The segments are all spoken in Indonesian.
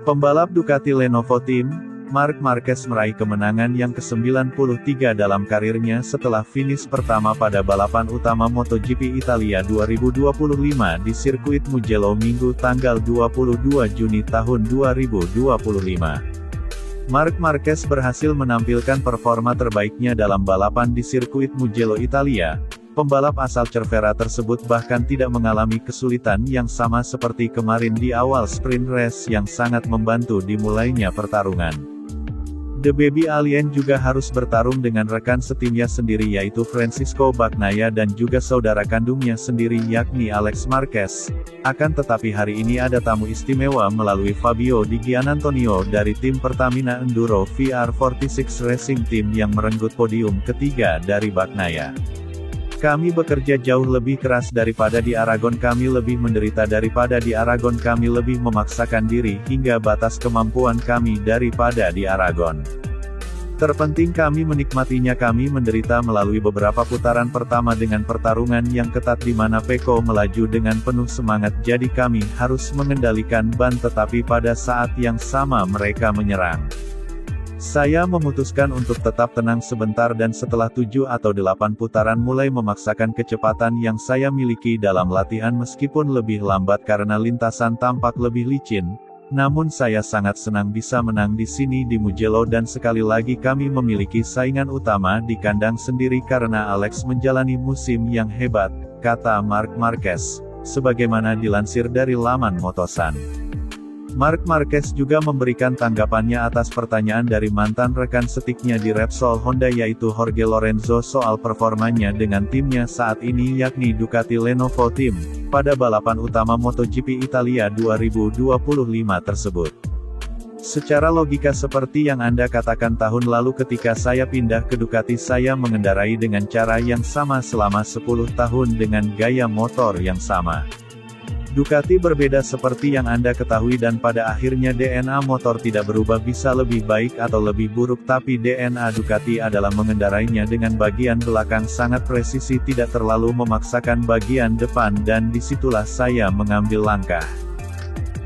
Pembalap Ducati Lenovo Team, Marc Marquez meraih kemenangan yang ke-93 dalam karirnya setelah finish pertama pada balapan utama MotoGP Italia 2025 di sirkuit Mugello Minggu tanggal 22 Juni tahun 2025. Marc Marquez berhasil menampilkan performa terbaiknya dalam balapan di sirkuit Mugello Italia. Pembalap asal Cervera tersebut bahkan tidak mengalami kesulitan yang sama seperti kemarin di awal sprint race yang sangat membantu dimulainya pertarungan. The Baby Alien juga harus bertarung dengan rekan setimnya sendiri yaitu Francisco Bagnaia dan juga saudara kandungnya sendiri yakni Alex Marquez. Akan tetapi hari ini ada tamu istimewa melalui Fabio Di Giannantonio dari tim Pertamina Enduro VR46 Racing Team yang merenggut podium ketiga dari Bagnaia. Kami bekerja jauh lebih keras daripada di Aragon, kami lebih menderita daripada di Aragon, kami lebih memaksakan diri hingga batas kemampuan kami daripada di Aragon. Terpenting kami menikmatinya, kami menderita melalui beberapa putaran pertama dengan pertarungan yang ketat di mana Pecco melaju dengan penuh semangat jadi kami harus mengendalikan ban tetapi pada saat yang sama mereka menyerang. Saya memutuskan untuk tetap tenang sebentar dan setelah 7 atau 8 putaran mulai memaksakan kecepatan yang saya miliki dalam latihan meskipun lebih lambat karena lintasan tampak lebih licin, namun saya sangat senang bisa menang di sini di Mugello dan sekali lagi kami memiliki saingan utama di kandang sendiri karena Alex menjalani musim yang hebat, kata Marc Marquez, sebagaimana dilansir dari laman Motosan. Marc Marquez juga memberikan tanggapannya atas pertanyaan dari mantan rekan setiknya di Repsol Honda yaitu Jorge Lorenzo soal performanya dengan timnya saat ini yakni Ducati Lenovo Team, pada balapan utama MotoGP Italia 2025 tersebut. Secara logika seperti yang Anda katakan tahun lalu ketika saya pindah ke Ducati saya mengendarai dengan cara yang sama selama 10 tahun dengan gaya motor yang sama. Ducati berbeda seperti yang Anda ketahui dan pada akhirnya DNA motor tidak berubah bisa lebih baik atau lebih buruk tapi DNA Ducati adalah mengendarainya dengan bagian belakang sangat presisi tidak terlalu memaksakan bagian depan dan disitulah saya mengambil langkah.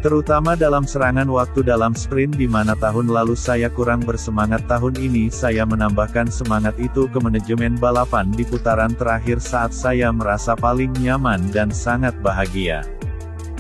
Terutama dalam serangan waktu dalam sprint di mana tahun lalu saya kurang bersemangat tahun ini saya menambahkan semangat itu ke manajemen balapan di putaran terakhir saat saya merasa paling nyaman dan sangat bahagia.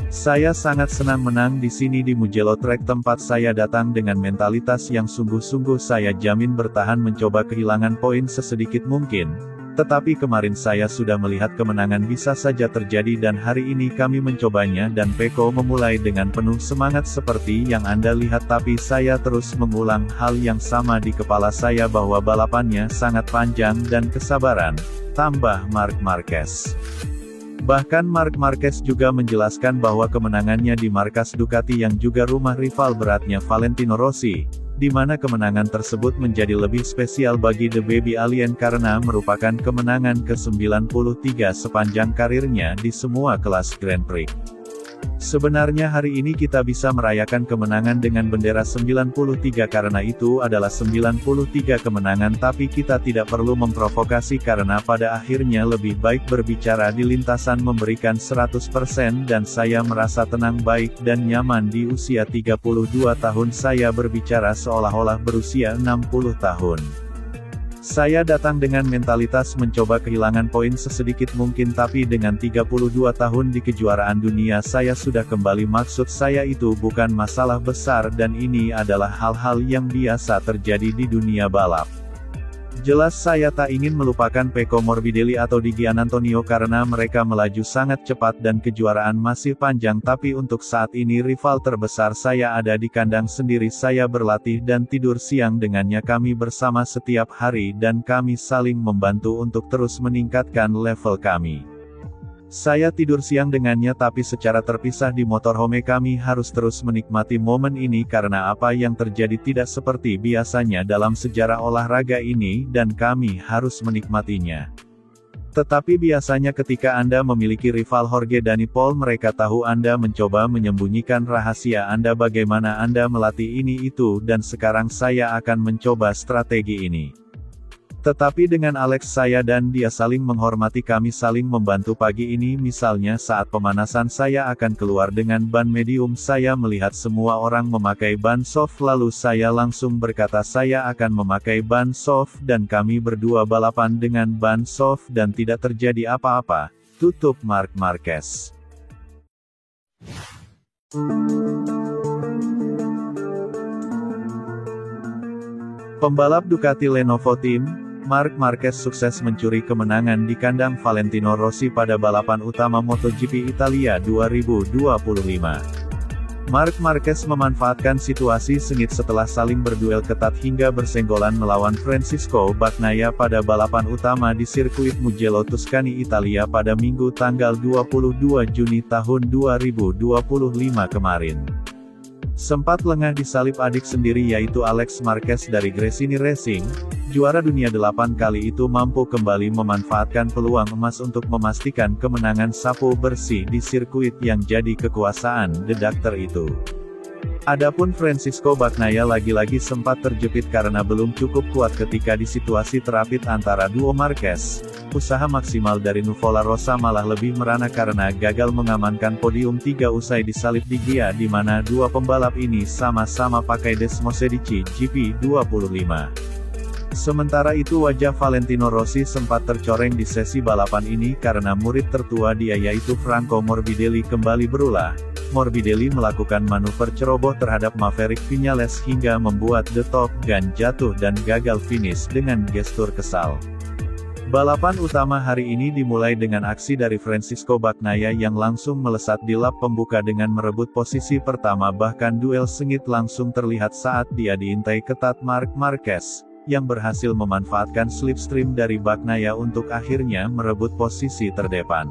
Saya sangat senang menang di sini di Mugello Track tempat saya datang dengan mentalitas yang sungguh-sungguh saya jamin bertahan mencoba kehilangan poin sesedikit mungkin. Tetapi kemarin saya sudah melihat kemenangan bisa saja terjadi dan hari ini kami mencobanya dan Pecco memulai dengan penuh semangat seperti yang Anda lihat tapi saya terus mengulang hal yang sama di kepala saya bahwa balapannya sangat panjang dan kesabaran, tambah Marc Marquez. Bahkan Marc Marquez juga menjelaskan bahwa kemenangannya di markas Ducati yang juga rumah rival beratnya Valentino Rossi, di mana kemenangan tersebut menjadi lebih spesial bagi The Baby Alien karena merupakan kemenangan ke-93 sepanjang karirnya di semua kelas Grand Prix. Sebenarnya hari ini kita bisa merayakan kemenangan dengan bendera 93 karena itu adalah 93 kemenangan tapi kita tidak perlu memprovokasi karena pada akhirnya lebih baik berbicara di lintasan memberikan 100% dan saya merasa tenang baik dan nyaman di usia 32 tahun saya berbicara seolah-olah berusia 60 tahun. Saya datang dengan mentalitas mencoba kehilangan poin sesedikit mungkin tapi dengan 32 tahun di kejuaraan dunia saya sudah kembali maksud saya itu bukan masalah besar dan ini adalah hal-hal yang biasa terjadi di dunia balap. Jelas saya tak ingin melupakan Pecco Morbidelli atau Di Giannantonio karena mereka melaju sangat cepat dan kejuaraan masih panjang tapi untuk saat ini rival terbesar saya ada di kandang sendiri saya berlatih dan tidur siang dengannya kami bersama setiap hari dan kami saling membantu untuk terus meningkatkan level kami. Saya tidur siang dengannya tapi secara terpisah di motorhome kami harus terus menikmati momen ini karena apa yang terjadi tidak seperti biasanya dalam sejarah olahraga ini dan kami harus menikmatinya. Tetapi biasanya ketika Anda memiliki rival Jorge dan Paul mereka tahu Anda mencoba menyembunyikan rahasia Anda bagaimana Anda melatih ini itu dan sekarang saya akan mencoba strategi ini. Tetapi dengan Alex saya dan dia saling menghormati, kami saling membantu pagi ini. Misalnya saat pemanasan saya akan keluar dengan ban medium, saya melihat semua orang memakai ban soft lalu saya langsung berkata saya akan memakai ban soft dan kami berdua balapan dengan ban soft dan tidak terjadi apa-apa. Tutup Marc Marquez. Pembalap Ducati Lenovo Team, Marc Marquez sukses mencuri kemenangan di kandang Valentino Rossi pada balapan utama MotoGP Italia 2025. Marc Marquez memanfaatkan situasi sengit setelah saling berduel ketat hingga bersenggolan melawan Francisco Bagnaia pada balapan utama di sirkuit Mugello Tuscany Italia pada Minggu tanggal 22 Juni tahun 2025 kemarin. Sempat lengah disalip adik sendiri yaitu Alex Marquez dari Gresini Racing, juara dunia 8 kali itu mampu kembali memanfaatkan peluang emas untuk memastikan kemenangan sapu bersih di sirkuit yang jadi kekuasaan The Doctor itu. Adapun Francisco Bagnaia lagi-lagi sempat terjepit karena belum cukup kuat ketika di situasi terapit antara duo Marquez. Usaha maksimal dari Nuvola Rosa malah lebih merana karena gagal mengamankan podium 3 usai disalip di Gia di mana dua pembalap ini sama-sama pakai Desmosedici GP25. Sementara itu wajah Valentino Rossi sempat tercoreng di sesi balapan ini karena murid tertua dia yaitu Franco Morbidelli kembali berulah. Morbidelli melakukan manuver ceroboh terhadap Maverick Viñales hingga membuat The Top Gun jatuh dan gagal finish dengan gestur kesal. Balapan utama hari ini dimulai dengan aksi dari Francisco Bagnaia yang langsung melesat di lap pembuka dengan merebut posisi pertama, bahkan duel sengit langsung terlihat saat dia diintai ketat Marc Marquez, yang berhasil memanfaatkan slipstream dari Bagnaia untuk akhirnya merebut posisi terdepan.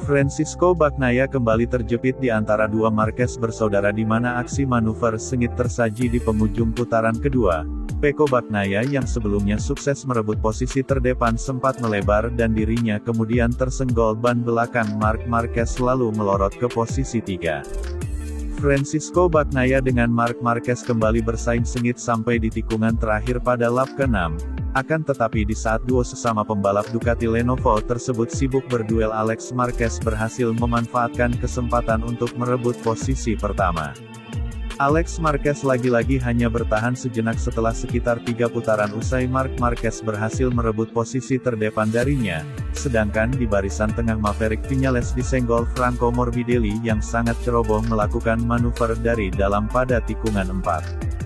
Francisco Bagnaia kembali terjepit di antara dua Marquez bersaudara di mana aksi manuver sengit tersaji di penghujung putaran kedua. Pecco Bagnaia yang sebelumnya sukses merebut posisi terdepan sempat melebar dan dirinya kemudian tersenggol ban belakang Marc Marquez lalu melorot ke posisi 3. Francisco Bagnaia dengan Marc Marquez kembali bersaing sengit sampai di tikungan terakhir pada lap ke-6. Akan tetapi di saat duo sesama pembalap Ducati Lenovo tersebut sibuk berduel, Alex Marquez berhasil memanfaatkan kesempatan untuk merebut posisi pertama. Alex Marquez lagi-lagi hanya bertahan sejenak setelah sekitar 3 putaran usai Marc Marquez berhasil merebut posisi terdepan darinya, sedangkan di barisan tengah Maverick Viñales disenggol Franco Morbidelli yang sangat ceroboh melakukan manuver dari dalam pada tikungan 4.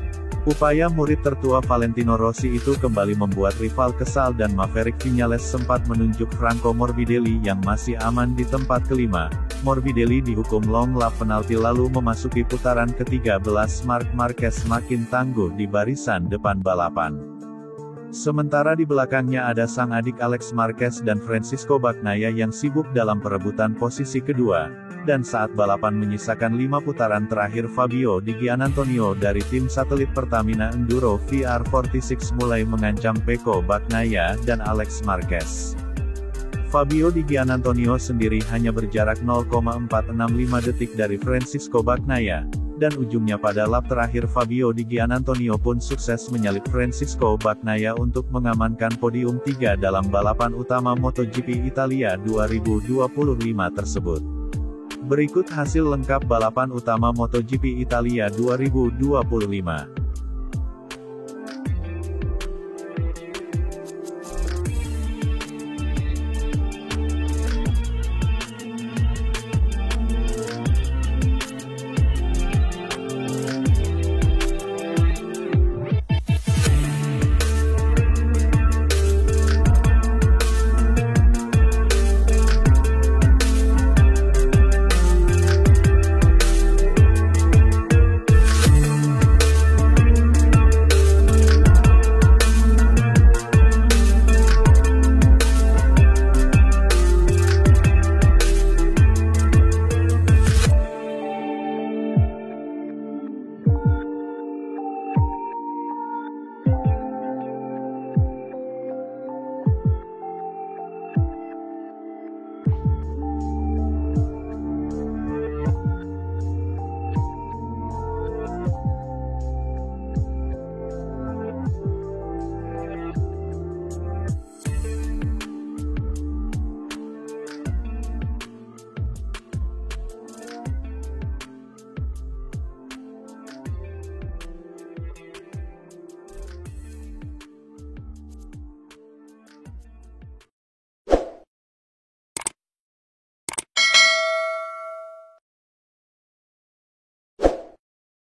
Upaya murid tertua Valentino Rossi itu kembali membuat rival kesal dan Maverick Viñales sempat menunjuk Franco Morbidelli yang masih aman di tempat kelima. Morbidelli dihukum long lap penalti lalu memasuki putaran ke-13. Marc Marquez makin tangguh di barisan depan balapan. Sementara di belakangnya ada sang adik Alex Marquez dan Francisco Bagnaia yang sibuk dalam perebutan posisi kedua. Dan saat balapan menyisakan 5 putaran terakhir, Fabio Di Giannantonio dari tim satelit Pertamina Enduro VR46 mulai mengancam Pecco Bagnaia dan Alex Marquez. Fabio Di Giannantonio sendiri hanya berjarak 0,465 detik dari Francisco Bagnaia, dan ujungnya pada lap terakhir Fabio Di Giannantonio pun sukses menyalip Francisco Bagnaia untuk mengamankan podium 3 dalam balapan utama MotoGP Italia 2025 tersebut. Berikut hasil lengkap balapan utama MotoGP Italia 2025.